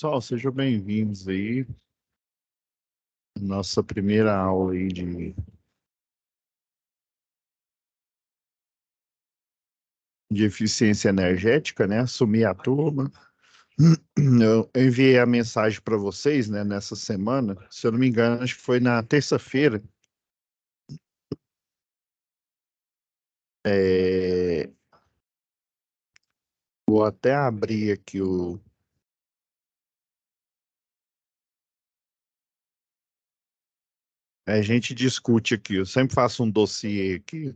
Pessoal, sejam bem-vindos aí. Nossa primeira aula aí de eficiência energética, né? Assumir a turma. Eu enviei a mensagem para vocês, né, nessa semana. Se eu não me engano, acho que foi na terça-feira. É, Vou até abrir aqui o. A gente discute aqui. Eu sempre faço um dossiê aqui.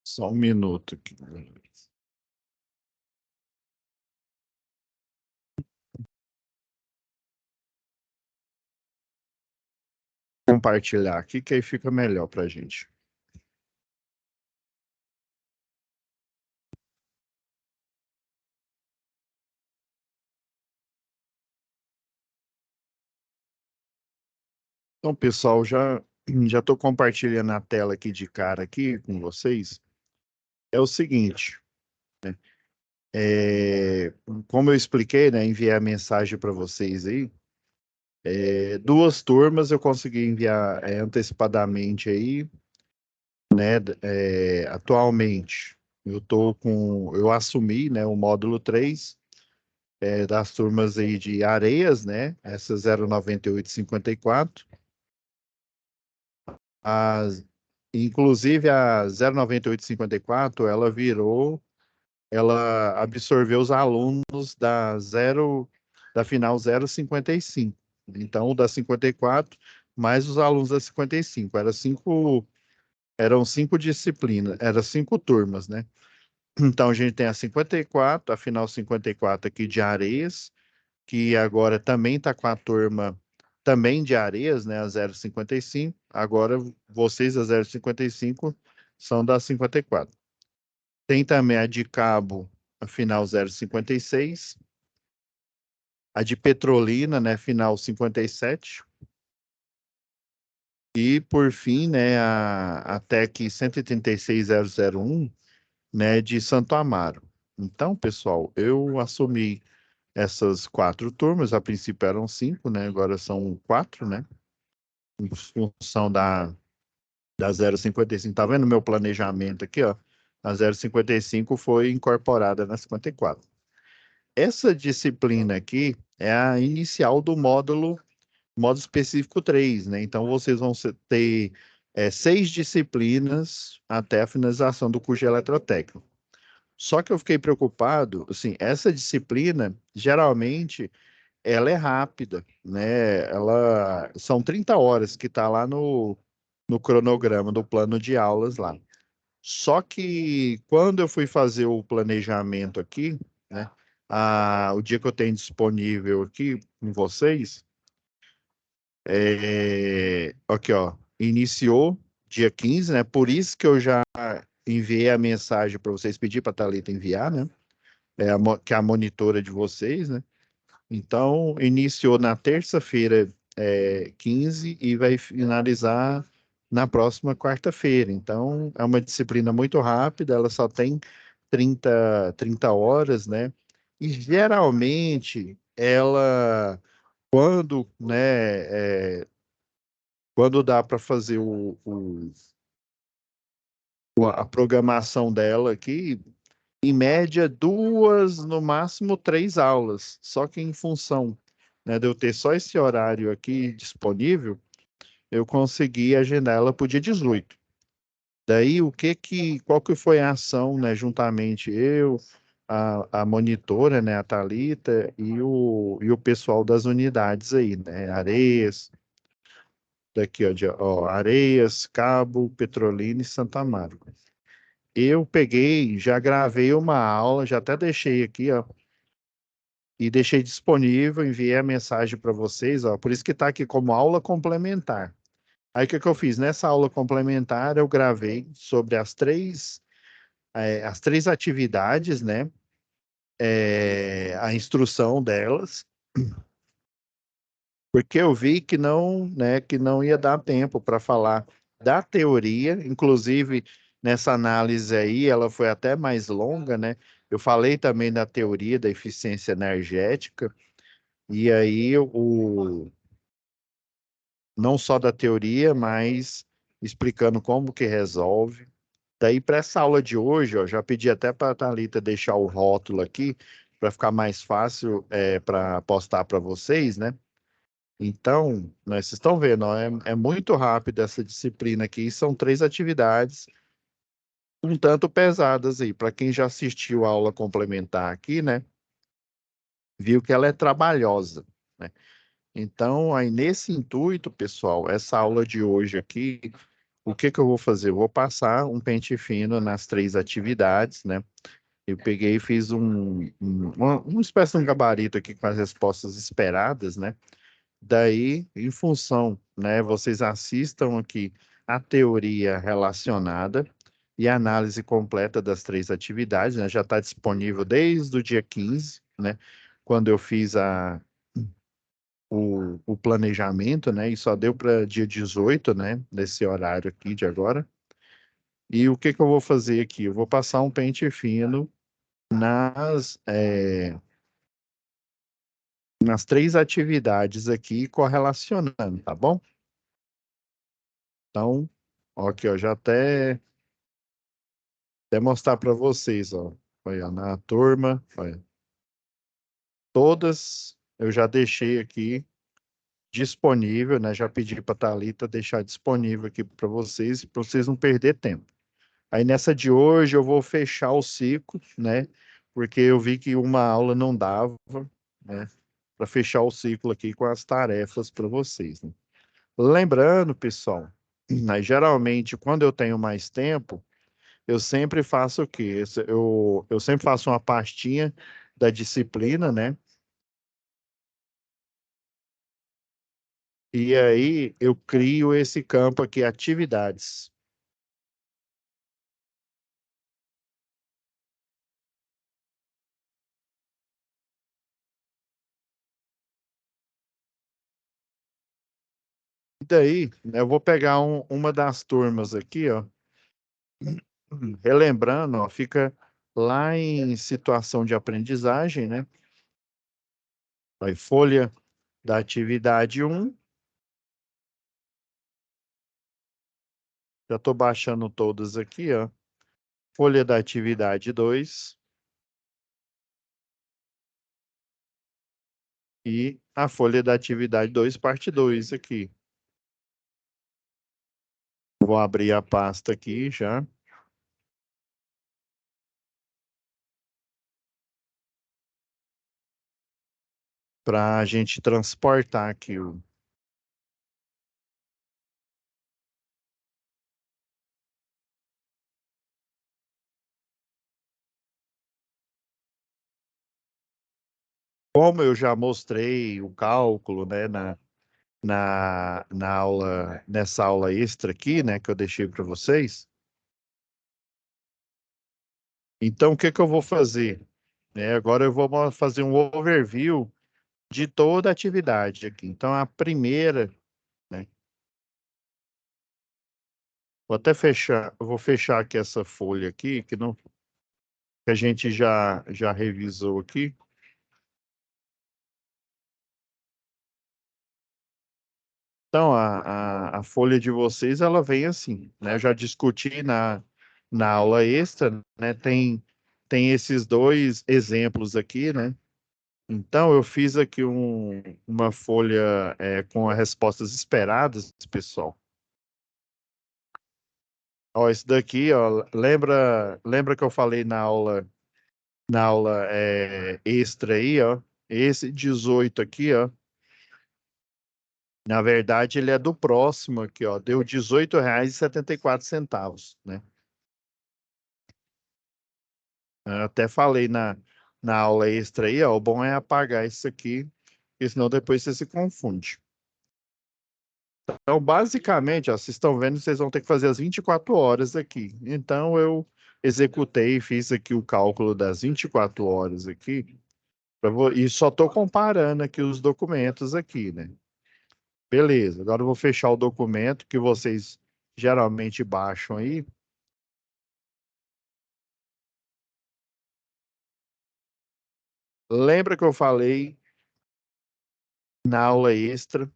Só um minuto aqui. Compartilhar aqui, que aí fica melhor para a gente. Então, pessoal, já estou compartilhando a tela aqui de cara aqui com vocês. É o seguinte, é, como eu expliquei, né, enviei a mensagem para vocês aí. Duas turmas eu consegui enviar antecipadamente aí, né? Atualmente eu assumi, né, o módulo 3 das turmas aí de Areias, né? Essa 09854. As, Inclusive a 09854, ela absorveu os alunos da final 055. Então, o da 54 mais os alunos da 55. Eram cinco disciplinas, eram cinco turmas, né? Então, a gente tem a 54, a final 54 aqui de Areias, que agora também está com a turma também de Areias, né? A 055. Agora, vocês, a 055, são da 54. Tem também a de Cabo, a final 056. A de Petrolina, né, final 57. E, por fim, né, a TEC 136001, né, de Santo Amaro. Então, pessoal, eu assumi essas quatro turmas. A princípio eram cinco, né, agora são quatro, né, em função da 055. Tá vendo meu planejamento aqui, ó? A 055 foi incorporada na 54. Essa disciplina aqui é a inicial do módulo específico 3, né? Então, vocês vão ter seis disciplinas até a finalização do curso de eletrotécnico. Só que eu fiquei preocupado, assim, essa disciplina, geralmente, ela é rápida, né? São 30 horas que está lá no cronograma do plano de aulas lá. Só que quando eu fui fazer o planejamento aqui, né? O dia que eu tenho disponível aqui com vocês, aqui, ó, iniciou dia 15, né? Por isso que eu já enviei a mensagem para vocês, pedir para a Thalita enviar, né? Que é a monitora de vocês, né? Então, iniciou na terça-feira, 15, e vai finalizar na próxima quarta-feira. Então, é uma disciplina muito rápida, ela só tem 30 horas, né? E geralmente, quando, quando dá para fazer a programação dela aqui, em média, duas, no máximo três aulas. Só que em função, né, de eu ter só esse horário aqui disponível, eu consegui agendar ela para o dia 18. Daí, qual que foi a ação, né, juntamente a monitora, né, a Thalita e o pessoal das unidades aí, né, Areias, daqui, ó, Areias, Cabo, Petrolina e Santa Amaro. Eu peguei, já gravei uma aula, já até deixei aqui, ó, e deixei disponível, enviei a mensagem para vocês, ó, por isso que está aqui como aula complementar. Aí o que eu fiz? Nessa aula complementar, eu gravei sobre as três atividades, né? A instrução delas, porque eu vi que não, né, que não ia dar tempo para falar da teoria, inclusive nessa análise aí, ela foi até mais longa, né? Eu falei também da teoria da eficiência energética, e aí não só da teoria, mas explicando como que resolve. Daí, para essa aula de hoje, ó, já pedi até para a Thalita deixar o rótulo aqui, para ficar mais fácil para postar para vocês, né? Então, né, vocês estão vendo, ó, é muito rápido essa disciplina aqui, são 3 atividades um tanto pesadas aí. Para quem já assistiu a aula complementar aqui, né, viu que ela é trabalhosa, né? Então, aí nesse intuito, pessoal, essa aula de hoje aqui, o que que eu vou fazer? Eu vou passar um pente fino nas 3 atividades, né? Eu peguei e fiz uma espécie de um gabarito aqui com as respostas esperadas, né? Daí, em função, né, vocês assistam aqui a teoria relacionada e a análise completa das 3 atividades, né? Já está disponível desde o dia 15, né? Quando eu fiz o planejamento, né? E só deu para dia 18, né? Nesse horário aqui de agora. E o que que eu vou fazer aqui? Eu vou passar um pente fino nas 3 atividades aqui correlacionando, tá bom? Então, ó, aqui, ó, já até mostrar para vocês, ó. Olha, na turma, olha, todas eu já deixei aqui disponível, né? Já pedi para a Thalita deixar disponível aqui para vocês não perder tempo. Aí nessa de hoje eu vou fechar o ciclo, né? Porque eu vi que uma aula não dava, né? Para fechar o ciclo aqui com as tarefas para vocês, né? Lembrando, pessoal, mas geralmente quando eu tenho mais tempo, eu sempre faço o quê? Eu sempre faço uma pastinha da disciplina, né? E aí eu crio esse campo aqui, atividades. E daí, né, eu vou pegar uma das turmas aqui, ó, relembrando, ó, fica lá em situação de aprendizagem, né? Aí, folha da atividade 1, já estou baixando todas aqui, ó. Folha da atividade 2 e a folha da atividade 2, parte 2 aqui. Vou abrir a pasta aqui já. Para a gente transportar aqui como eu já mostrei o cálculo, né, na aula, nessa aula extra aqui, né, que eu deixei para vocês. Então, o que que eu vou fazer? Agora eu vou fazer um overview de toda a atividade aqui. Então, a primeira, né, vou até fechar, eu vou fechar aqui essa folha aqui, que não, que a gente já revisou aqui. Então, a folha de vocês, ela vem assim, né? Eu já discuti na aula extra, né? Tem esses 2 exemplos aqui, né? Então, eu fiz aqui uma folha com as respostas esperadas, pessoal. Ó, esse daqui, ó, lembra que eu falei na aula extra aí, ó? Esse 18 aqui, ó. Na verdade, ele é do próximo aqui, ó. Deu R$ 18,74, né? Eu até falei na aula extra aí, ó. O bom é apagar isso aqui, porque senão depois você se confunde. Então, basicamente, ó, vocês estão vendo, vocês vão ter que fazer as 24 horas aqui. Então, eu executei, fiz aqui o cálculo das 24 horas aqui, e só estou comparando aqui os documentos aqui, né? Beleza, agora eu vou fechar o documento que vocês geralmente baixam aí. Lembra que eu falei na aula extra?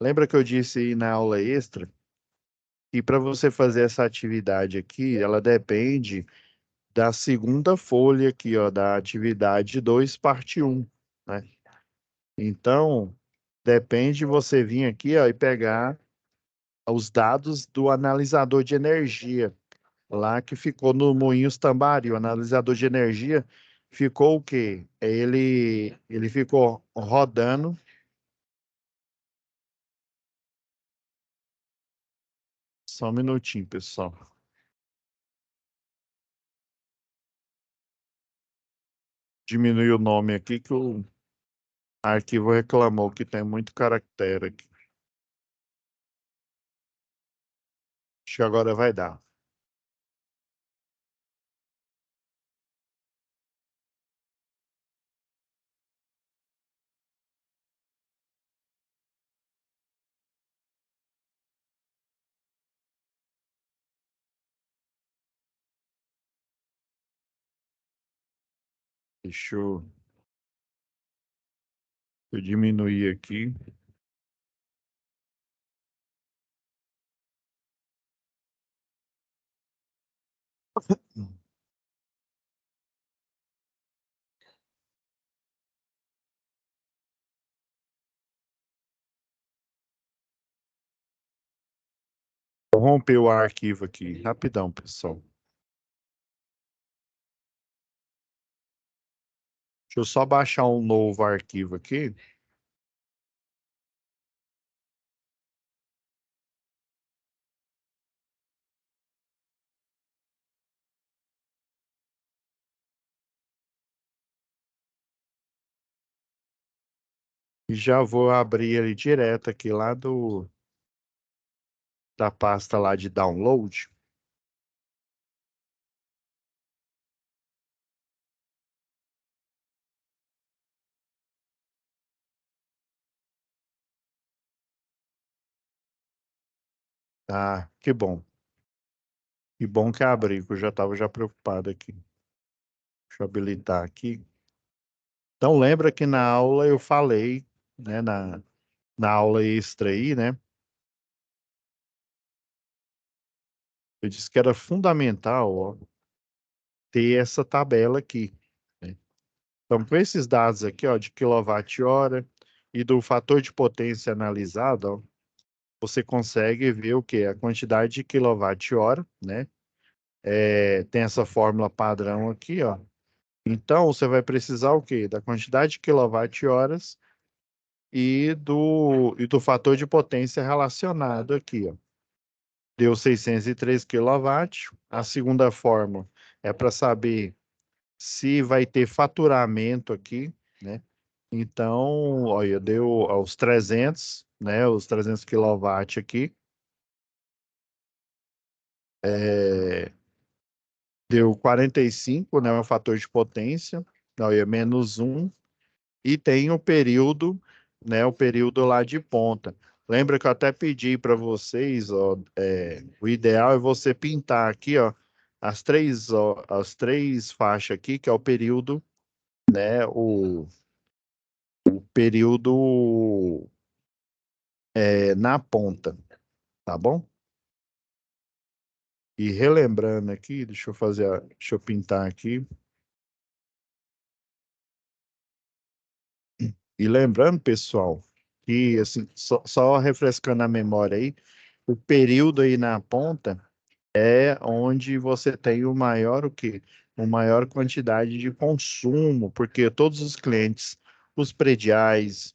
Lembra que eu disse aí na aula extra? E para você fazer essa atividade aqui, ela depende da segunda folha aqui, ó, da atividade 2, parte um, né? Então, depende de você vir aqui, ó, e pegar os dados do analisador de energia, lá que ficou no Moinhos Tambari. O analisador de energia ficou o quê? Ele ficou rodando. Só um minutinho, pessoal. Diminui o nome aqui que o arquivo reclamou que tem muito caractere aqui. Acho que agora vai dar. Deixa eu diminuir aqui. Vou romper o arquivo aqui. Rapidão, pessoal. Deixa eu só baixar um novo arquivo aqui. E já vou abrir ele direto aqui lá da pasta lá de download. Ah, que bom. Que bom que abri, que eu já estava já preocupado aqui. Deixa eu habilitar aqui. Então, lembra que na aula eu falei, né, na aula extra aí, né? Eu disse que era fundamental, ó, ter essa tabela aqui, né? Então, com esses dados aqui, ó, de quilowatt-hora e do fator de potência analisado, ó, você consegue ver o quê? A quantidade de quilowatt-hora, né? Tem essa fórmula padrão aqui, ó. Então, você vai precisar o quê? Da quantidade de quilowatt-horas e do fator de potência relacionado aqui, ó. Deu 603 quilowatts. A segunda forma é para saber se vai ter faturamento aqui, né? Então, olha, deu aos 300, né? Os 300 quilowatts aqui. Deu 45, né? O fator de potência. Olha, menos um. E tem o período, né? O período lá de ponta. Lembra que eu até pedi para vocês, ó, o ideal é você pintar aqui, ó, as três faixas aqui, que é o período, né? O período na ponta, tá bom? E relembrando aqui, deixa eu pintar aqui. E lembrando, pessoal, que assim, só refrescando a memória aí, o período aí na ponta é onde você tem o maior o quê? Uma maior quantidade de consumo, porque todos os clientes, os prediais,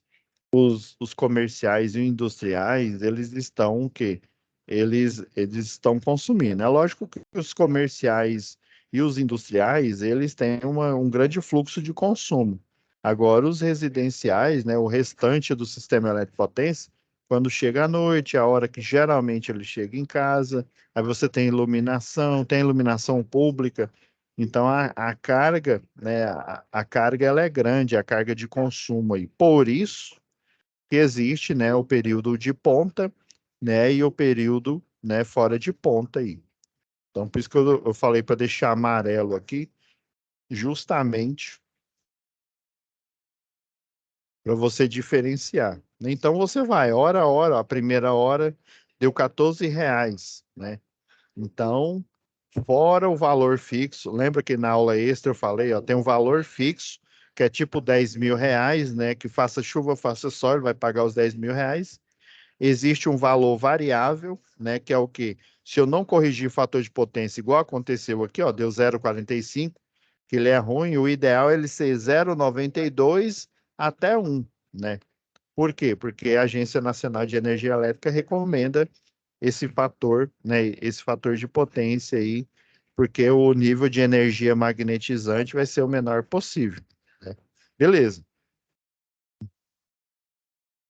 os comerciais e industriais, eles estão o quê? Eles estão consumindo. É lógico que os comerciais e os industriais, eles têm um grande fluxo de consumo. Agora, os residenciais, né, o restante do sistema elétrico potência, quando chega à noite, é a hora que geralmente ele chega em casa, aí você tem iluminação pública, Então, a carga, né, a carga ela é grande, a carga de consumo aí. Por isso que existe, né, o período de ponta, né, e o período, né, fora de ponta aí. Então, por isso que eu falei para deixar amarelo aqui, justamente para você diferenciar. Então, você vai, hora a hora, a primeira hora deu R$ 14, né? Então, fora o valor fixo, lembra que na aula extra eu falei, ó, tem um valor fixo, que é tipo R$ 10.000, né? Que faça chuva, faça sol, ele vai pagar os R$ 10.000. Existe um valor variável, né? Que é o quê? Se eu não corrigir o fator de potência, igual aconteceu aqui, ó, deu 0,45, que ele é ruim, o ideal é ele ser 0,92 até 1, né? Por quê? Porque a Agência Nacional de Energia Elétrica recomenda esse fator, né? Esse fator de potência aí, porque o nível de energia magnetizante vai ser o menor possível, né? Beleza.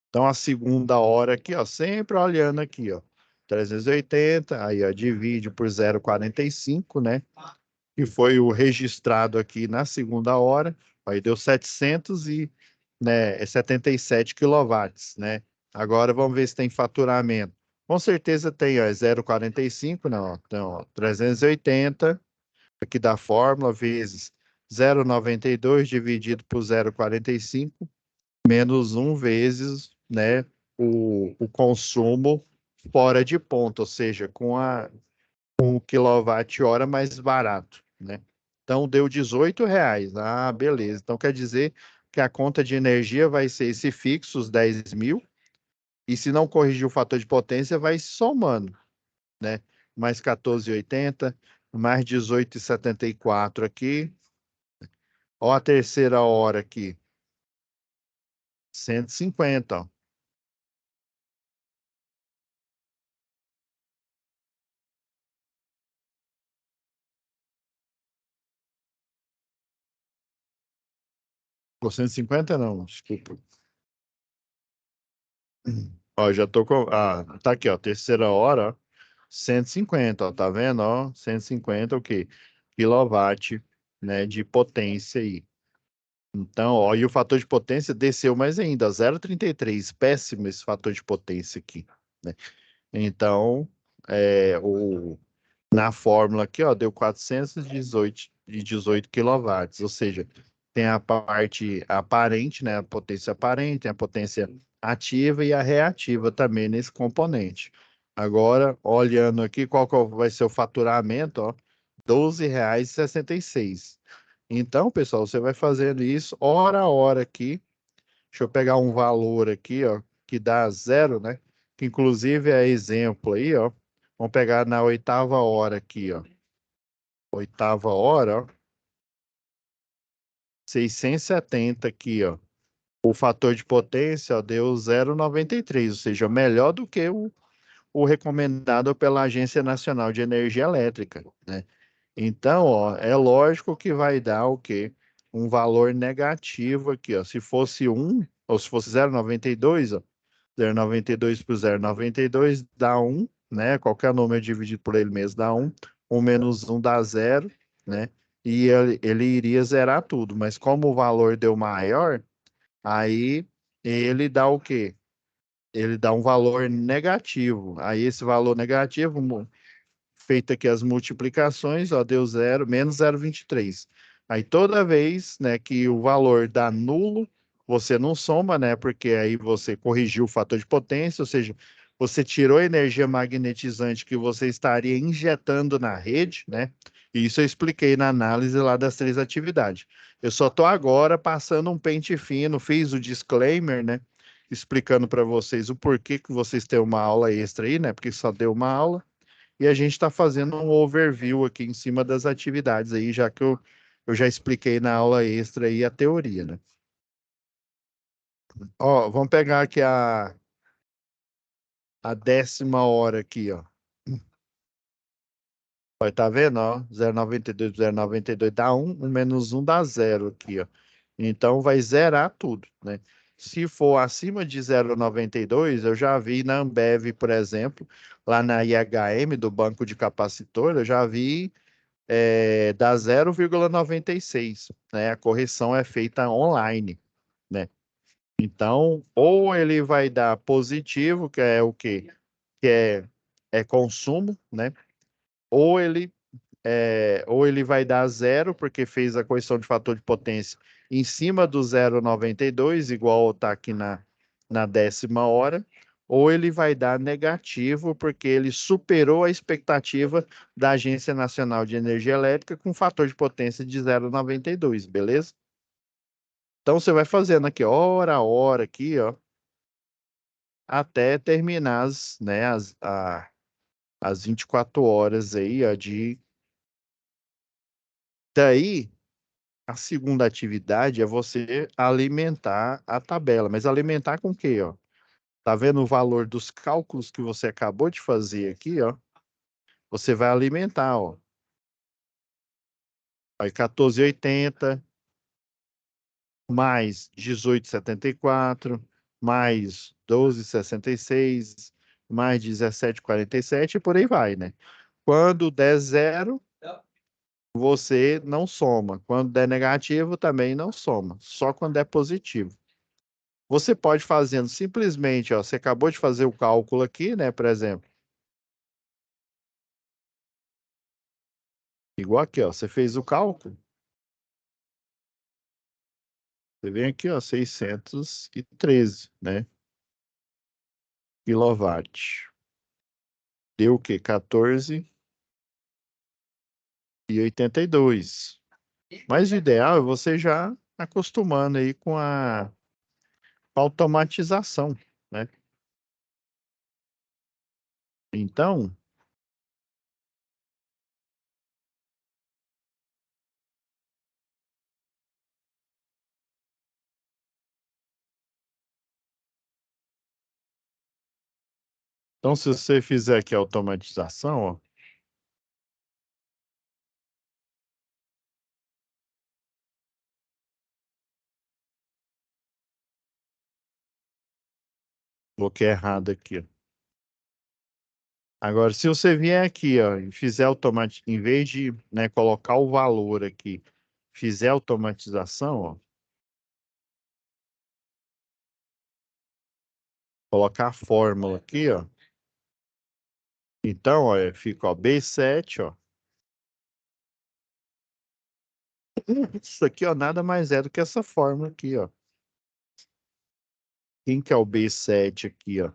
Então, a segunda hora aqui, ó, sempre olhando aqui, ó, 380, aí, ó, divide por 0,45, né? Que foi o registrado aqui na segunda hora, aí deu 700 e, né, 77 quilowatts, né? Agora vamos ver se tem faturamento. Com certeza tem, ó, é 0,45, não, ó, então, ó, 380 aqui da fórmula vezes 0,92 dividido por 0,45 menos um vezes, né, o consumo fora de ponto, ou seja, com o quilowatt-hora mais barato, né? Então deu R$ 18. Ah, beleza. Então quer dizer que a conta de energia vai ser esse fixo, os 10.000, e se não corrigir o fator de potência, vai somando, né? Mais 14,80, mais 18,74 aqui. Ó, a terceira hora aqui, 150, ó. Ou 150 não, desculpa. Ó, já tô com. Ah, tá aqui, ó. Terceira hora, ó. 150, ó. Tá vendo, ó? 150 o quê? Quilowatt, né? De potência aí. Então, ó, e o fator de potência desceu mais ainda, 0,33. Péssimo esse fator de potência aqui, né? Então, na fórmula aqui, ó, deu 418 quilowatts, ou seja, tem a parte aparente, né, a potência aparente, tem a potência ativa e a reativa também nesse componente. Agora, olhando aqui, qual que vai ser o faturamento, ó, R$ 12,66. Então, pessoal, você vai fazendo isso hora a hora aqui. Deixa eu pegar um valor aqui, ó, que dá zero, né? Que inclusive é exemplo aí, ó. Vamos pegar na oitava hora aqui, ó. Oitava hora, ó. 670 aqui, ó. O fator de potência, ó, deu 0,93, ou seja, melhor do que o recomendado pela Agência Nacional de Energia Elétrica, né? Então, ó, é lógico que vai dar o quê? Um valor negativo aqui, ó. Se fosse um ou se fosse 0,92, ó, 0,92 por 0,92 dá um, né? Qualquer número dividido por ele mesmo dá um. Um menos um dá zero, né? E ele iria zerar tudo. Mas como o valor deu maior, aí ele dá o quê? Ele dá um valor negativo. Aí esse valor negativo, feito aqui as multiplicações, ó, deu zero, menos 0,23. Aí toda vez, né, que o valor dá nulo, você não soma, né, porque aí você corrigiu o fator de potência, ou seja, você tirou a energia magnetizante que você estaria injetando na rede, né? E isso eu expliquei na análise lá das três atividades. Eu só estou agora passando um pente fino, fiz o disclaimer, né? Explicando para vocês o porquê que vocês têm uma aula extra aí, né? Porque só deu uma aula. E a gente está fazendo um overview aqui em cima das atividades aí, já que eu já expliquei na aula extra aí a teoria, né? Ó, vamos pegar aqui a décima hora aqui, ó. Vai tá vendo, ó? 0,92, 0,92 dá um menos um dá zero aqui, ó. Então vai zerar tudo, né? Se for acima de 0,92, eu já vi na Ambev, por exemplo, lá na IHM do banco de capacitor, eu já vi dá 0,96, né? A correção é feita online, né? Então, ou ele vai dar positivo, que é o quê? Que é consumo, né? Ou ele vai dar zero, porque fez a correção de fator de potência em cima do 0,92, igual está aqui na décima hora, ou ele vai dar negativo, porque ele superou a expectativa da Agência Nacional de Energia Elétrica com fator de potência de 0,92, beleza? Então você vai fazendo aqui, hora a hora, aqui, ó, até terminar as 24 horas aí, ó, daí. A segunda atividade é você alimentar a tabela, mas alimentar com o quê, ó? Tá vendo o valor dos cálculos que você acabou de fazer aqui, ó? Você vai alimentar, ó. Aí 14,80 mais 18,74 mais 12,66 mais 17,47 e por aí vai, né? Quando der zero, você não soma. Quando der negativo, também não soma. Só quando é positivo. Você pode fazendo simplesmente, ó, você acabou de fazer o cálculo aqui, né, por exemplo, igual aqui, ó, você fez o cálculo, você vem aqui, ó, 613, né, quilowatt. Deu o quê? 14,82. Mas o ideal é você já acostumando aí com a automatização, né? Então, então se você fizer aqui a automatização, ó, coloquei errado aqui, ó. Agora, se você vier aqui, ó, e fizer automático, em vez de, né, colocar o valor aqui, fizer automatização, ó, colocar a fórmula aqui, ó. Então, ó, fica, ó, B7, ó. Isso aqui, ó, nada mais é do que essa fórmula aqui, ó. Quem que é o B7 aqui, ó?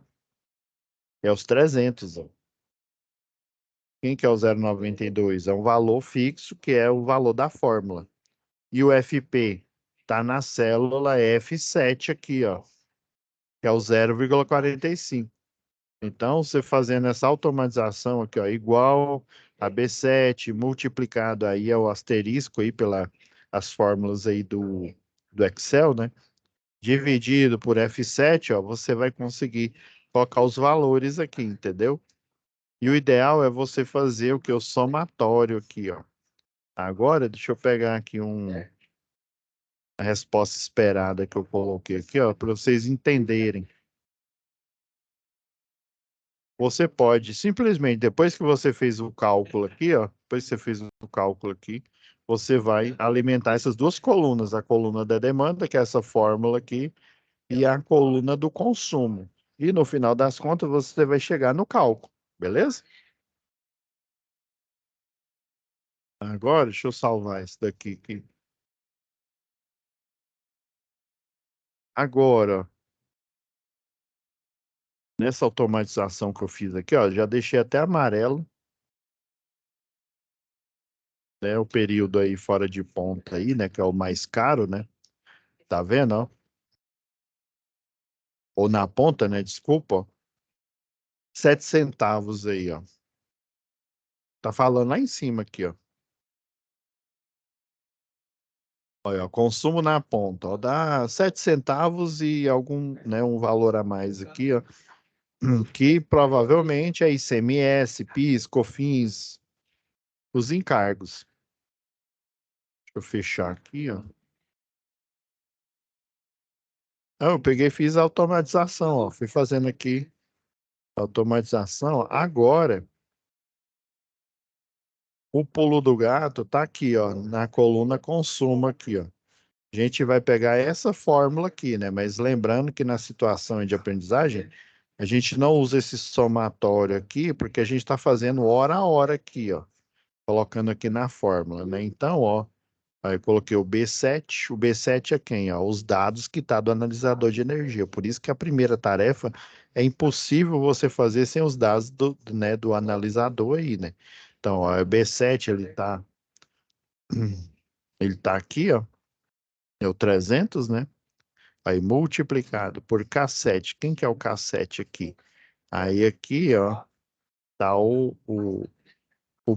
É os 300, ó. Quem que é o 0,92? É um valor fixo, que é o valor da fórmula. E o FP tá na célula F7 aqui, ó, que é o 0,45. Então, você fazendo essa automatização aqui, ó, igual a B7, multiplicado aí é o asterisco aí pela as fórmulas aí do Excel, né? Dividido por F7, ó, você vai conseguir colocar os valores aqui, entendeu? E o ideal é você fazer o que? O somatório aqui, ó. Agora, deixa eu pegar aqui a resposta esperada que eu coloquei aqui, ó, para vocês entenderem. Você pode simplesmente, depois que você fez o cálculo aqui, ó, depois que você fez o cálculo aqui, você vai alimentar essas duas colunas, a coluna da demanda, que é essa fórmula aqui, e a coluna do consumo. E no final das contas, você vai chegar no cálculo, beleza? Agora, deixa eu salvar isso daqui. Agora, ó, nessa automatização que eu fiz aqui, ó, já deixei até amarelo, né, o período aí fora de ponta aí, né, que é o mais caro, né? Tá vendo, ó? Ou na ponta, né? Desculpa, ó. 7 centavos aí, ó. Tá falando lá em cima aqui, ó. Olha, ó, consumo na ponta, ó, dá 7 centavos e algum, né, um valor a mais aqui, ó, que provavelmente é ICMS, PIS, COFINS, os encargos. Deixa eu fechar aqui, ó. Ah, eu peguei e fiz a automatização, ó. Fui fazendo aqui a automatização. Agora, O pulo do gato tá aqui, ó, na coluna consumo aqui, ó. A gente vai pegar essa fórmula aqui, né? Mas lembrando que na situação de aprendizagem, a gente não usa esse somatório aqui, porque a gente está fazendo hora a hora aqui, ó, colocando aqui na fórmula, né? Então, ó, aí eu coloquei o B7 é quem? Ó, os dados que tá do analisador de energia. Por isso que a primeira tarefa é impossível você fazer sem os dados né, do analisador aí, né? Então, ó, o B7 ele tá aqui, ó, é o 300, né? Aí multiplicado por K7. Quem que é o K7 aqui? Aí aqui, ó, tá o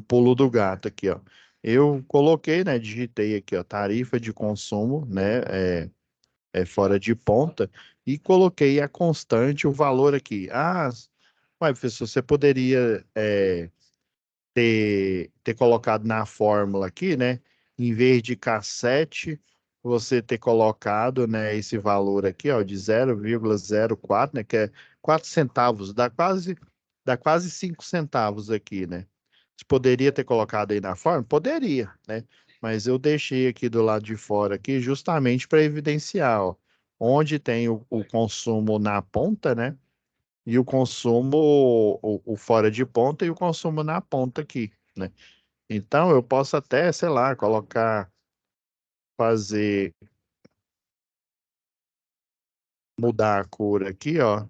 pulo do gato aqui, ó. Eu coloquei, né, digitei aqui, ó, tarifa de consumo, né, é fora de ponta, e coloquei a constante, o valor aqui. Ah, ué, professor, você poderia ter colocado na fórmula aqui, né? Em vez de K7, você ter colocado, né, esse valor aqui, ó, de 0,04, né, que é 4 centavos, dá quase 5 centavos aqui, né? Você poderia ter colocado aí na fórmula? Poderia, né? Mas eu deixei aqui do lado de fora aqui justamente para evidenciar, ó, onde tem o consumo na ponta, né? E o consumo, o fora de ponta e o consumo na ponta aqui, né? Então, eu posso até, sei lá, fazer, mudar a cor aqui, ó,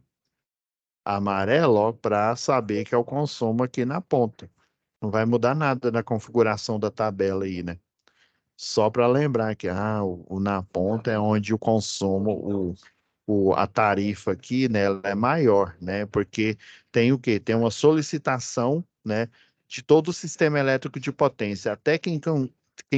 amarelo, ó, para saber que é o consumo aqui na ponta. Não vai mudar nada na configuração da tabela aí, né? Só para lembrar que o na ponta é onde o consumo, a tarifa aqui, né, ela é maior, né? Porque tem o quê? Tem uma solicitação, né, de todo o sistema elétrico de potência. Até quem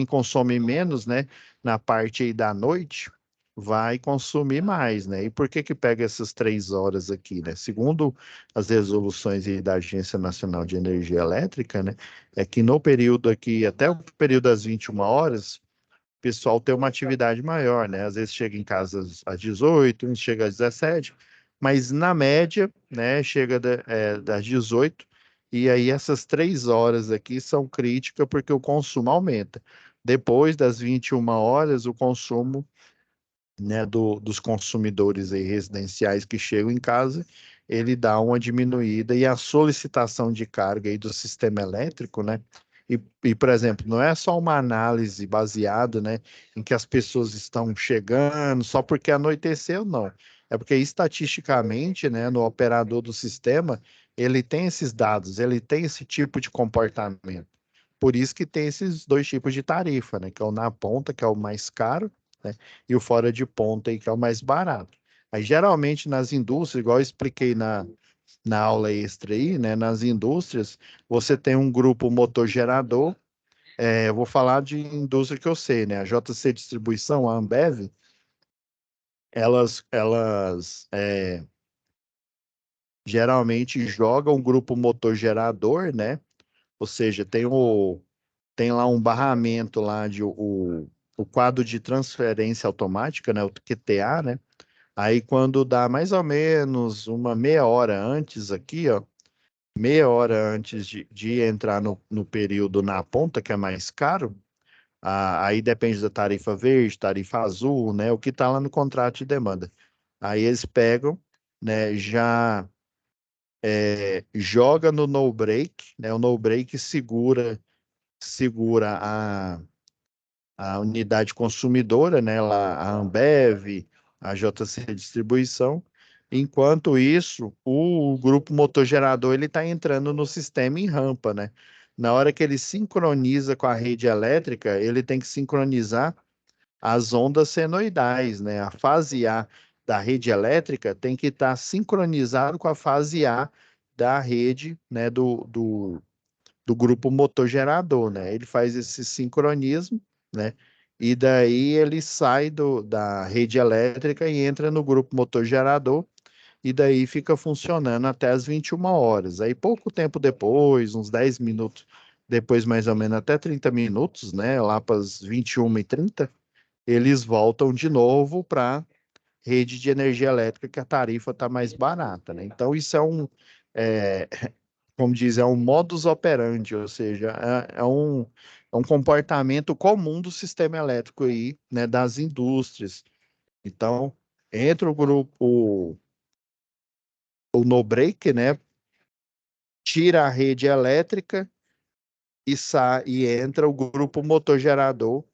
consome menos, né, na parte aí da noite, vai consumir mais, né? E por que que pega essas 3 horas aqui, né? Segundo as resoluções aí da Agência Nacional de Energia Elétrica, né, é que no período aqui, até o período das 21 horas, pessoal tem uma atividade maior, né? Às vezes chega em casa às 18, uns chega às 17, mas na média, né, chega das 18, e aí essas 3 horas aqui são críticas porque o consumo aumenta. Depois das 21 horas, o consumo, né, dos consumidores aí residenciais que chegam em casa, ele dá uma diminuída e a solicitação de carga aí do sistema elétrico, né? Por exemplo, não é só uma análise baseada, né, em que as pessoas estão chegando só porque anoiteceu, não. É porque estatisticamente, né, no operador do sistema, ele tem esses dados, ele tem esse tipo de comportamento. Por isso que tem esses dois tipos de tarifa, né, que é o na ponta, que é o mais caro, né? E o fora de ponta aí, que é o mais barato. Aí, geralmente, nas indústrias, igual eu expliquei na aula extra aí, né? Nas indústrias, você tem um grupo motor gerador. Eu vou falar de indústria que eu sei, né? A JC Distribuição, a Ambev, elas geralmente jogam um grupo motor gerador, né? Ou seja, tem lá um barramento lá o quadro de transferência automática, né? O QTA, né? Aí quando dá mais ou menos uma meia hora antes aqui, ó, meia hora antes de entrar no período na ponta, que é mais caro, aí depende da tarifa verde, tarifa azul, né? O que está lá no contrato de demanda. Aí eles pegam, né? Já joga no no break, né? O no break segura a unidade consumidora, né, lá, a Ambev, a JC Distribuição. Enquanto isso, o grupo motor gerador ele está entrando no sistema em rampa, né? Na hora que ele sincroniza com a rede elétrica, ele tem que sincronizar as ondas senoidais, né? A fase A da rede elétrica tem que estar sincronizado com a fase A da rede, né, do grupo motor gerador, né? Ele faz esse sincronismo, né? E daí ele sai da rede elétrica e entra no grupo motor gerador, e daí fica funcionando até as 21 horas. Aí pouco tempo depois, uns 10 minutos depois, mais ou menos até 30 minutos, né? Lá para as 21h30, eles voltam de novo para rede de energia elétrica, que a tarifa está mais barata, né? Então, isso é como diz, é um modus operandi, ou seja, é um comportamento comum do sistema elétrico aí, né, das indústrias. Então, entra o grupo, o no break, né, tira a rede elétrica e sai e entra o grupo motor gerador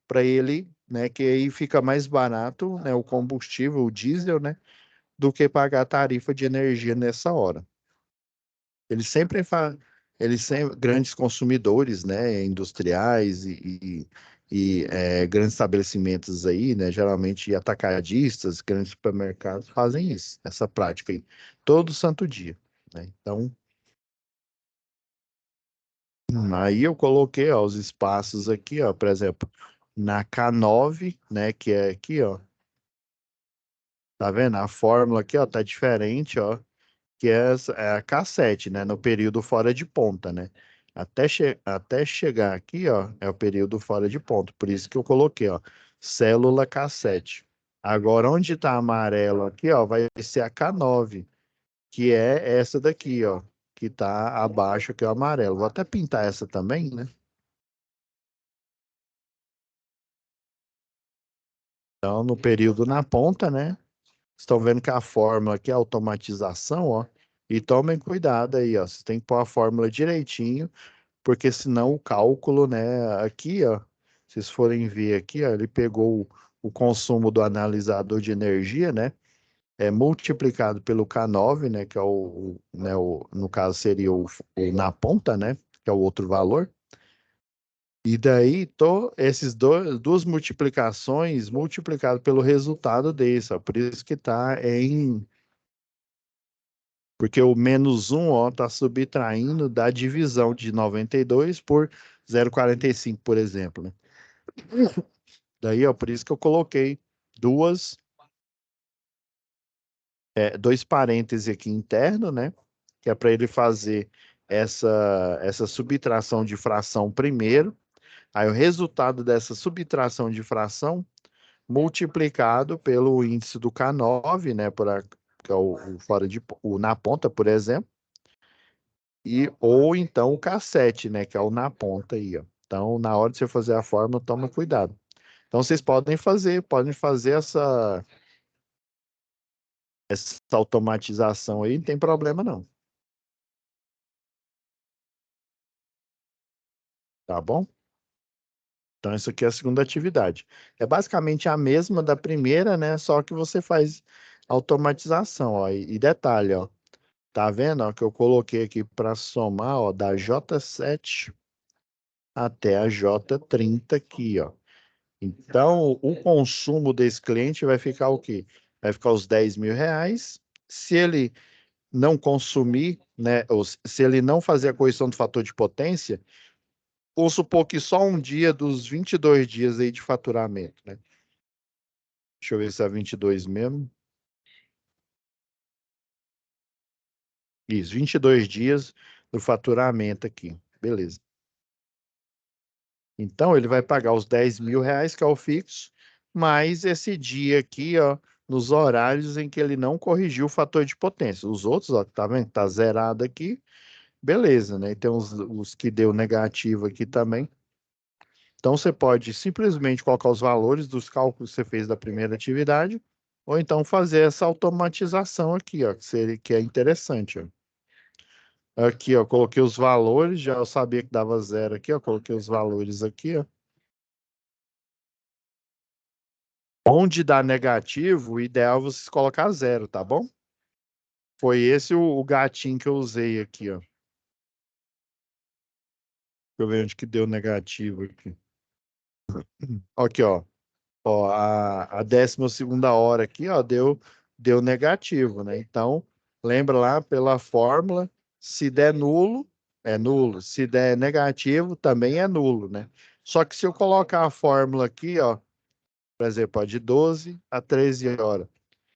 para ele, né, que aí fica mais barato, né, o combustível, o diesel, né, do que pagar a tarifa de energia nessa hora. Eles sempre fa... Eles sempre grandes consumidores, né, industriais grandes estabelecimentos aí, né, geralmente atacadistas, grandes supermercados fazem isso, essa prática aí, todo santo dia, né? Então, aí eu coloquei, ó, os espaços aqui, ó, por exemplo, na K9, né, que é aqui, ó, tá vendo? A fórmula aqui, ó, tá diferente, ó, que é a K7, né, no período fora de ponta, né? Até chegar aqui, ó, é o período fora de ponta. Por isso que eu coloquei, ó, célula K7. Agora, onde tá amarelo aqui, ó, vai ser a K9, que é essa daqui, ó, que tá abaixo, que é o amarelo. Vou até pintar essa também, né? Então, no período na ponta, né? Estão vendo que a fórmula aqui é automatização, ó. E tomem cuidado aí, ó. Você tem que pôr a fórmula direitinho, porque senão o cálculo, né, aqui, ó, se vocês forem ver aqui, ó, ele pegou o consumo do analisador de energia, né, multiplicado pelo K9, né, que é no caso seria o na ponta, né, que é o outro valor. E daí, esses duas multiplicações multiplicado pelo resultado desse, ó, por isso que tá porque o menos um, ó, tá subtraindo da divisão de 92 por 0,45, por exemplo, né? Daí, ó, por isso que eu coloquei duas, dois parênteses aqui interno, né? Que é para ele fazer essa subtração de fração primeiro. Aí o resultado dessa subtração de fração multiplicado pelo índice do K9, né? Que é o fora o na ponta, por exemplo. Ou então o K7, né? Que é o na ponta aí, ó. Então, na hora de você fazer a fórmula, toma cuidado. Então, vocês podem fazer essa automatização aí, não tem problema não, tá bom? Então, isso aqui é a segunda atividade. É basicamente a mesma da primeira, né? Só que você faz automatização, ó. E detalhe, ó. Tá vendo, ó, que eu coloquei aqui para somar, ó, da J7 até a J30 aqui, ó. Então, o consumo desse cliente vai ficar o quê? Vai ficar os R$ 10.000. Se ele não consumir, né, ou se ele não fazer a correção do fator de potência, vamos supor que só um dia dos 22 dias aí de faturamento, né? Deixa eu ver se é 22 mesmo. Isso, 22 dias do faturamento aqui. Beleza. Então, ele vai pagar os R$ 10.000, que é o fixo, mais esse dia aqui, ó, nos horários em que ele não corrigiu o fator de potência. Os outros, ó, tá vendo? Tá zerado aqui. Beleza, né? E tem os que deu negativo aqui também. Então, você pode simplesmente colocar os valores dos cálculos que você fez da primeira atividade, ou então fazer essa automatização aqui, ó, que é interessante, ó. Aqui, ó, coloquei os valores, já eu sabia que dava zero aqui, ó, coloquei os valores aqui, ó. Onde dá negativo, o ideal é você colocar zero, tá bom? Foi esse o gatinho que eu usei aqui, ó. Deixa eu ver onde que deu negativo aqui. Aqui, ó. Ó, a 12ª hora aqui, ó, deu negativo, né? Então, lembra lá pela fórmula, se der nulo, é nulo. Se der negativo, também é nulo, né? Só que se eu colocar a fórmula aqui, ó, por exemplo, ó, de 12 a 13 horas,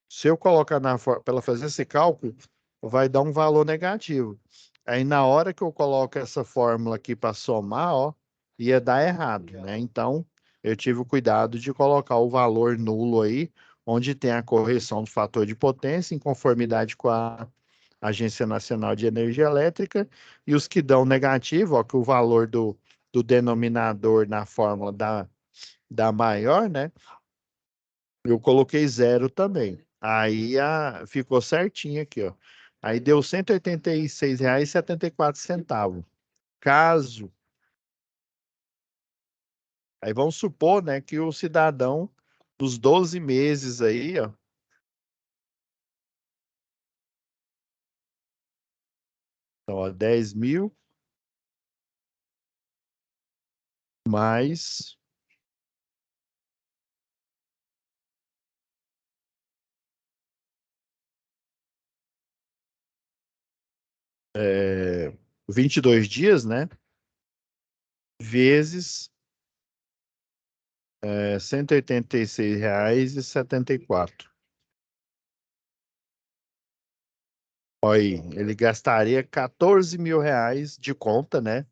se eu colocar para ela fazer esse cálculo, vai dar um valor negativo. Aí na hora que eu coloco essa fórmula aqui para somar, ó, ia dar errado, né? Então, eu tive o cuidado de colocar o valor nulo aí, onde tem a correção do fator de potência em conformidade com Agência Nacional de Energia Elétrica, e os que dão negativo, ó, que o valor do denominador na fórmula dá maior, né? Eu coloquei zero também. Aí ficou certinho aqui, ó. Aí deu R$ 186,74. Caso, aí vamos supor, né, que o cidadão dos 12 meses aí, ó, então, ó, 10 mil mais 22 dias, né, vezes R$ 186,74. Olha aí, ele gastaria R$ 14.000 de conta, né?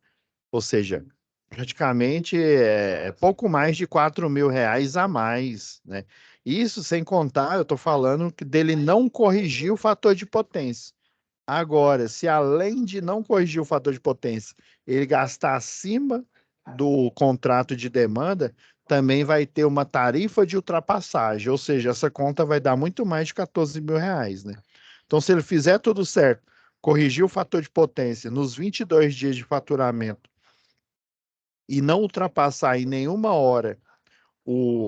Ou seja, praticamente é pouco mais de R$ 4.000 a mais, né? Isso sem contar, eu estou falando que dele não corrigir o fator de potência. Agora, se além de não corrigir o fator de potência, ele gastar acima do contrato de demanda, também vai ter uma tarifa de ultrapassagem, ou seja, essa conta vai dar muito mais de R$ 14.000, né? Então, se ele fizer tudo certo, corrigir o fator de potência nos 22 dias de faturamento e não ultrapassar em nenhuma hora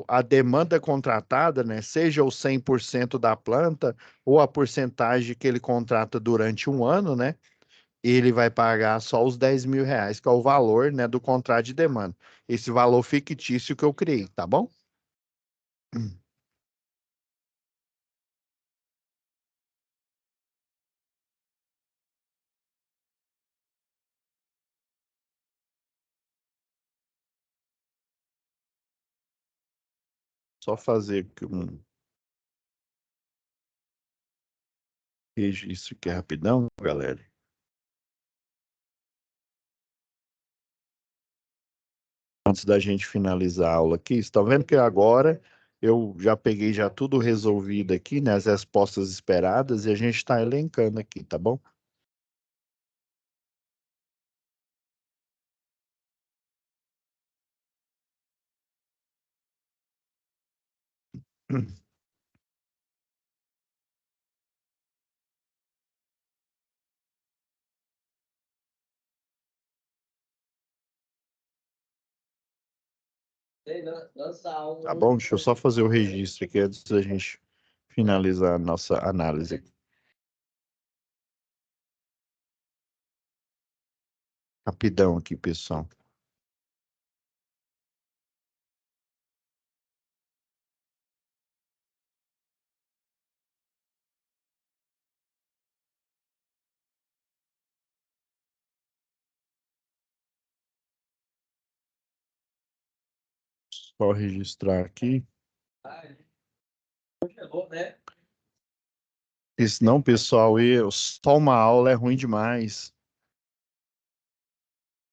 a demanda contratada, né, seja o 100% da planta ou a porcentagem que ele contrata durante um ano, né, ele vai pagar só os R$ 10.000, que é o valor, né, do contrato de demanda. Esse valor fictício que eu criei, tá bom? Só fazer aqui um registro aqui rapidão, galera. Antes da gente finalizar a aula aqui, está vendo que agora eu já peguei já tudo resolvido aqui, né, as respostas esperadas, e a gente está elencando aqui, tá bom? Tá bom? Deixa eu só fazer o registro aqui antes da gente finalizar a nossa análise. Rapidão aqui, pessoal. Só registrar aqui. Porque senão, pessoal, só uma aula é ruim demais.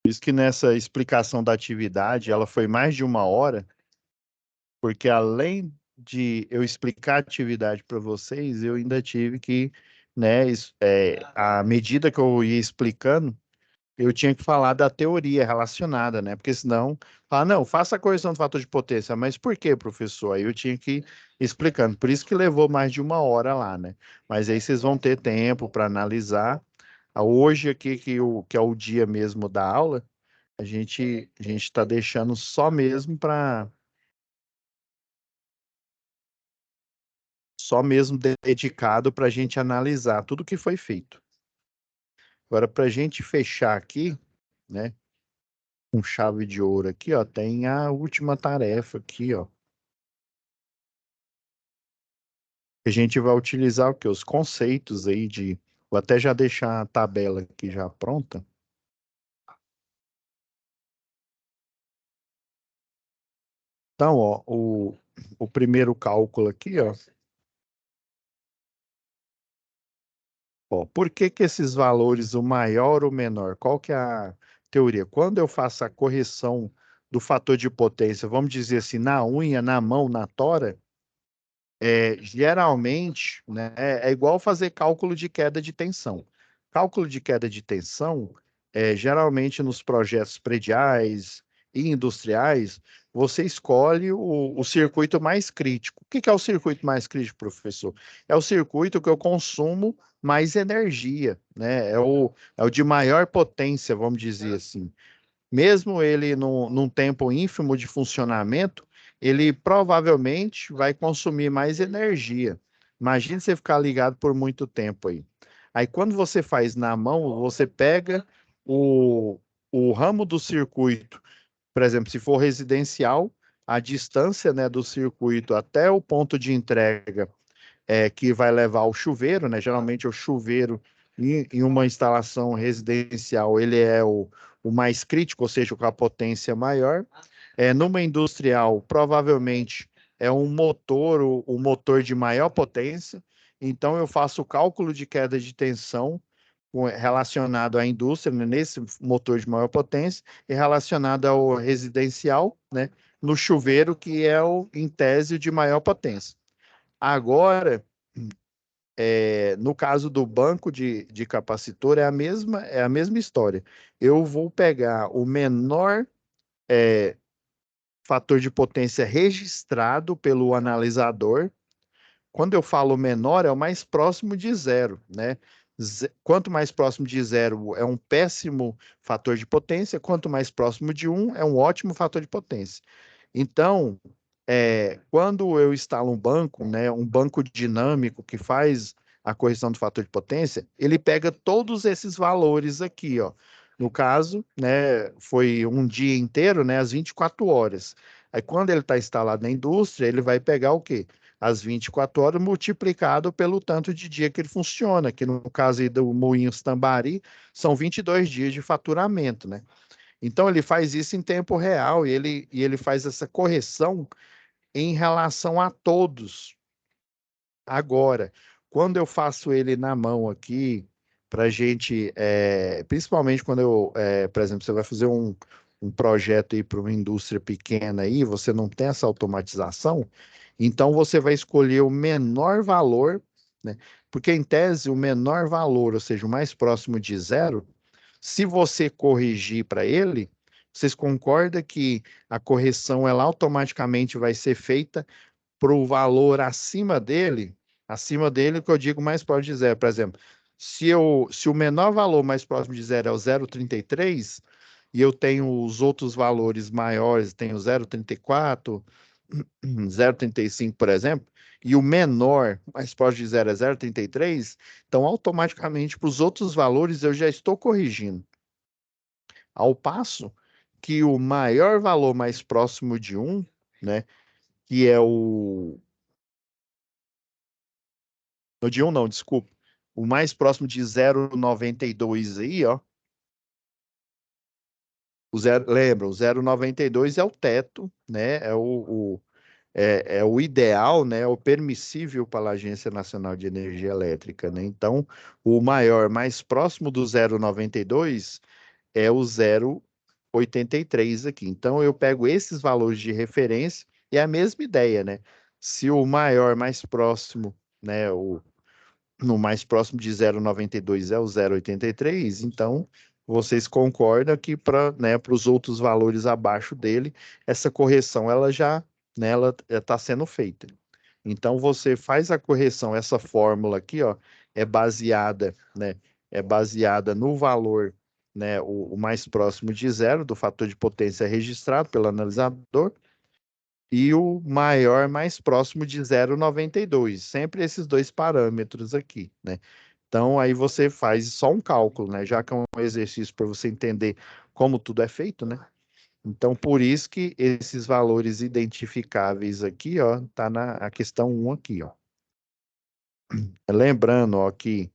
Por isso que nessa explicação da atividade, ela foi mais de uma hora, porque além de eu explicar a atividade para vocês, eu ainda tive que, né, à medida que eu ia explicando, eu tinha que falar da teoria relacionada, né? Porque senão, fala, não, faça a correção do fator de potência. Mas por quê, professor? Aí eu tinha que ir explicando. Por isso que levou mais de uma hora lá, né? Mas aí vocês vão ter tempo para analisar. Hoje aqui, que é o dia mesmo da aula, a gente está deixando só mesmo dedicado para a gente analisar tudo que foi feito. Agora, para a gente fechar aqui, né? Com chave de ouro aqui, ó, tem a última tarefa aqui, ó. A gente vai utilizar o quê? Os conceitos aí de. Vou até já deixar a tabela aqui já pronta. Então, ó, o primeiro cálculo aqui, ó, por que que esses valores, o maior ou menor? Qual que é a teoria? Quando eu faço a correção do fator de potência, vamos dizer assim, na unha, na mão, na tora, Geralmente, né, é igual fazer cálculo de queda de tensão. Cálculo de queda de tensão, geralmente nos projetos prediais e industriais, você escolhe o circuito mais crítico. O que que é o circuito mais crítico, professor? É o circuito que eu consumo mais energia, né? É o de maior potência, vamos dizer assim. Mesmo ele num tempo ínfimo de funcionamento, ele provavelmente vai consumir mais energia. Imagine você ficar ligado por muito tempo aí. Aí, quando você faz na mão, você pega o, o ramo do circuito, por exemplo, se for residencial, a distância, né, do circuito até o ponto de entrega que vai levar ao chuveiro, né? Geralmente o chuveiro em uma instalação residencial ele é o mais crítico, ou seja, com a potência maior. Numa industrial, provavelmente é um motor, o motor de maior potência. Então eu faço o cálculo de queda de tensão relacionado à indústria, né, nesse motor de maior potência, e relacionado ao residencial, né, no chuveiro, que é em tese, de maior potência. Agora, no caso do banco de capacitor, é a mesma história. Eu vou pegar o menor fator de potência registrado pelo analisador. Quando eu falo menor, é o mais próximo de zero, né? Quanto mais próximo de zero é um péssimo fator de potência, quanto mais próximo de um é um ótimo fator de potência. Então, quando eu instalo um banco, né, um banco dinâmico que faz a correção do fator de potência, ele pega todos esses valores aqui, ó. No caso, né, foi um dia inteiro, né, às 24 horas. Aí, quando ele está instalado na indústria, ele vai pegar o quê? As 24 horas multiplicado pelo tanto de dia que ele funciona, que no caso aí do Moinhos Tambari, são 22 dias de faturamento, né? Então ele faz isso em tempo real e ele faz essa correção em relação a todos. Agora, quando eu faço ele na mão aqui, para gente, principalmente quando por exemplo, você vai fazer um projeto aí para uma indústria pequena aí, você não tem essa automatização, então você vai escolher o menor valor, né? Porque em tese, o menor valor, ou seja, o mais próximo de zero, se você corrigir para ele, vocês concordam que a correção ela automaticamente vai ser feita para o valor acima dele, que eu digo mais próximo de zero. Por exemplo, se o menor valor mais próximo de zero é o 0,33 e eu tenho os outros valores maiores, tenho 0,34, 0,35, por exemplo, e o menor mais próximo de zero é 0,33, então automaticamente para os outros valores eu já estou corrigindo. Ao passo que o maior valor mais próximo de um, né, que é no de um não, desculpa. O mais próximo de 0,92 aí, ó. Lembra, o 0,92 é o teto, né? É o ideal, né? É o permissível para a Agência Nacional de Energia Elétrica, né? Então, o maior, mais próximo do 0,92 é o 0,83 aqui. Então, eu pego esses valores de referência e é a mesma ideia, né? Se o maior, mais próximo, né? No mais próximo de 0,92 é o 0,83, então vocês concordam que para, né, para os outros valores abaixo dele, essa correção ela já, né, ela está sendo feita. Então você faz a correção, essa fórmula aqui, ó, né, é baseada no valor, né, o mais próximo de zero do fator de potência registrado pelo analisador e o maior mais próximo de 0,92. Sempre esses dois parâmetros aqui, né? Então, aí você faz só um cálculo, né? Já que é um exercício para você entender como tudo é feito, né? Então, por isso que esses valores identificáveis aqui, ó, tá na a questão 1 aqui, ó. Lembrando, ó, que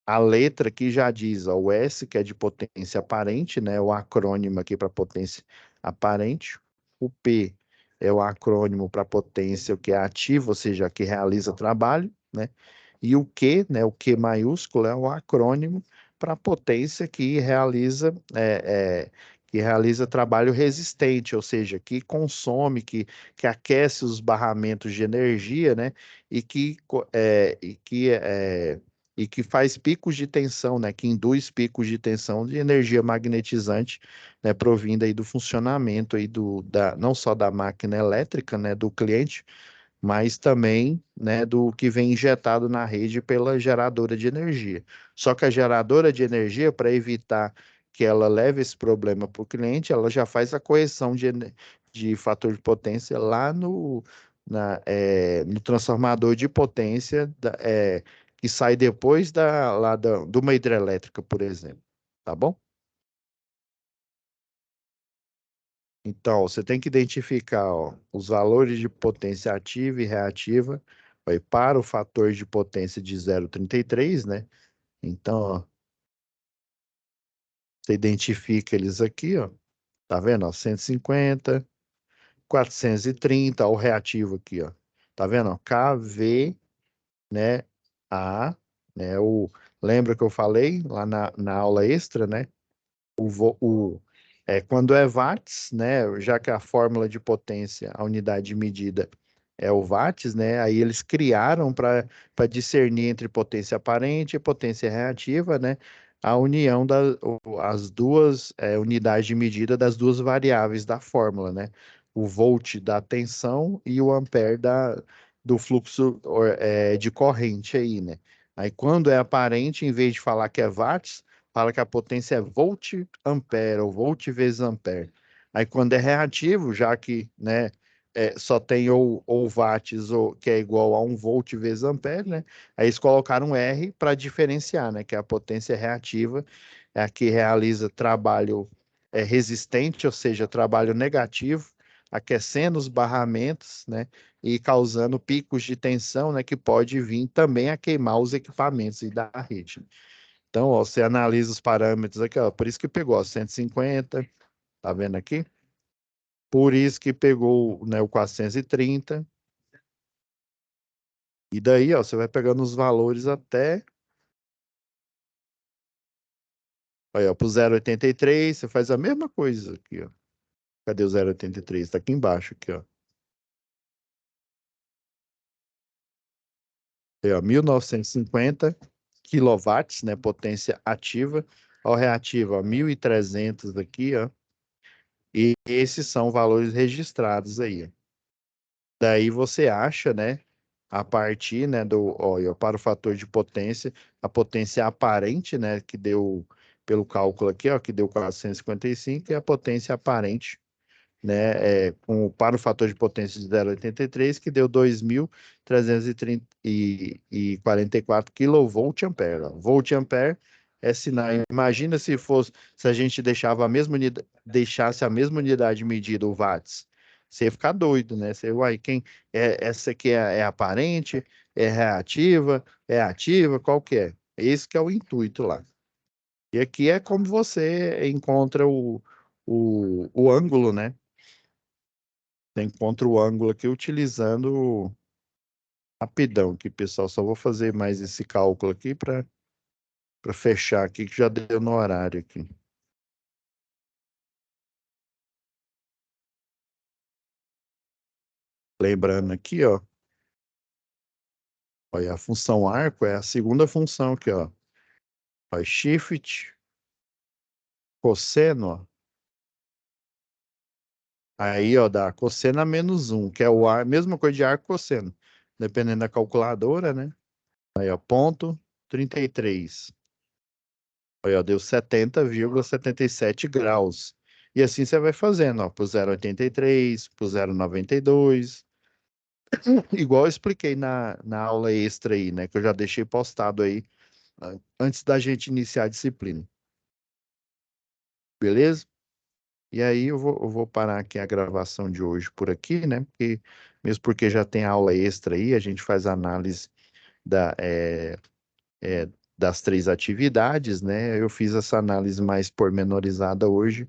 a letra aqui já diz, ó, o S, que é de potência aparente, né? O acrônimo aqui para potência aparente. O P é o acrônimo para potência, o que é ativa, ou seja, que realiza trabalho, né? E o Q, né? O Q maiúsculo é o acrônimo para potência que realiza, que realiza trabalho resistente, ou seja, que consome, que aquece os barramentos de energia, né? E que, e que faz picos de tensão, né? Que induz picos de tensão de energia magnetizante, né? Provinda aí do funcionamento aí não só da máquina elétrica, né? Do cliente, mas também, né, do que vem injetado na rede pela geradora de energia. Só que a geradora de energia, para evitar que ela leve esse problema para o cliente, ela já faz a correção de fator de potência lá no transformador de potência que sai depois de uma hidrelétrica, por exemplo. Tá bom? Então, você tem que identificar, ó, os valores de potência ativa e reativa, aí, para o fator de potência de 0,33, né? Então, ó, você identifica eles aqui, ó. Tá vendo? Ó, 150, 430, ó, o reativo aqui, ó. Tá vendo? Ó, KV, né? A, né? Lembra que eu falei lá na aula extra, né? Quando é watts, né, já que a fórmula de potência, a unidade de medida é o watts, né, aí eles criaram para discernir entre potência aparente e potência reativa, né, a união as duas unidades de medida das duas variáveis da fórmula, né, o volt da tensão e o ampere do fluxo de corrente aí, né. Aí quando é aparente, em vez de falar que é watts, fala que a potência é volt ampere, ou volt vezes ampere. Aí quando é reativo, já que, né, só tem ou watts, que é igual a um volt vezes ampere, né? Aí eles colocaram R para diferenciar, né? Que a potência reativa é a que realiza trabalho resistente, ou seja, trabalho negativo, aquecendo os barramentos, né? E causando picos de tensão, né? Que pode vir também a queimar os equipamentos e da rede. Então, ó, você analisa os parâmetros aqui, ó, por isso que pegou, ó, 150, tá vendo aqui? Por isso que pegou, né, o 430. E daí, ó, você vai pegando os valores até, aí, ó, pro 0,83, você faz a mesma coisa aqui, ó. Cadê o 0,83? Tá aqui embaixo, aqui, ó. Aí, ó, 1950 quilowatts, né, potência ativa, ó, reativa, ó, 1.300 aqui, ó. E esses são valores registrados aí, ó. Daí você acha, né, a partir, né, olha, para o fator de potência, a potência aparente, né, que deu pelo cálculo aqui, ó, que deu 455, e a potência aparente, né, para o fator de potência de 0,83, que deu 2.344 kVA. Volt-ampere é sinal. Imagina se a gente deixasse a mesma unidade de medida, o watts. Você ia ficar doido, né? Uai, essa aqui é aparente, é reativa, é ativa, qual que é? Esse que é o intuito lá. E aqui é como você encontra o ângulo, né? Você encontra o ângulo aqui utilizando rapidão aqui, pessoal. Só vou fazer mais esse cálculo aqui para fechar aqui, que já deu no horário aqui. Lembrando aqui, ó, olha, a função arco é a segunda função aqui, ó. Ó, shift, cosseno, ó. Aí, ó, dá cosseno a -1, que é o ar, mesma coisa de arco cosseno, dependendo da calculadora, né? Aí, ó, ponto 33. Aí, ó, deu 70,77 graus. E assim você vai fazendo, ó, pro 0,83, pro 0,92. Igual eu expliquei na aula extra aí, né? Que eu já deixei postado aí antes da gente iniciar a disciplina. Beleza? E aí eu vou parar aqui a gravação de hoje por aqui, né? Mesmo porque já tem aula extra aí, a gente faz análise da, é, é, das três atividades, né? Eu fiz essa análise mais pormenorizada hoje,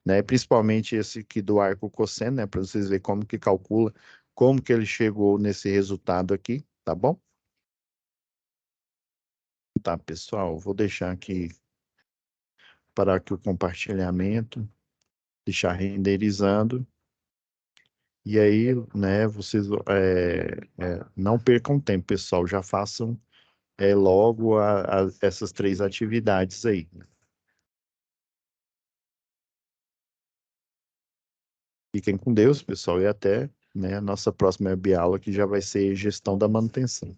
né? Principalmente esse aqui do arco cosseno, né? Para vocês verem como que calcula, como que ele chegou nesse resultado aqui, tá bom? Tá, pessoal, vou deixar aqui, parar aqui o compartilhamento. deixar renderizando. E aí, né, vocês não percam tempo, pessoal, já façam logo essas três atividades aí. Fiquem com Deus, pessoal, e até, né, a nossa próxima aula que já vai ser gestão da manutenção.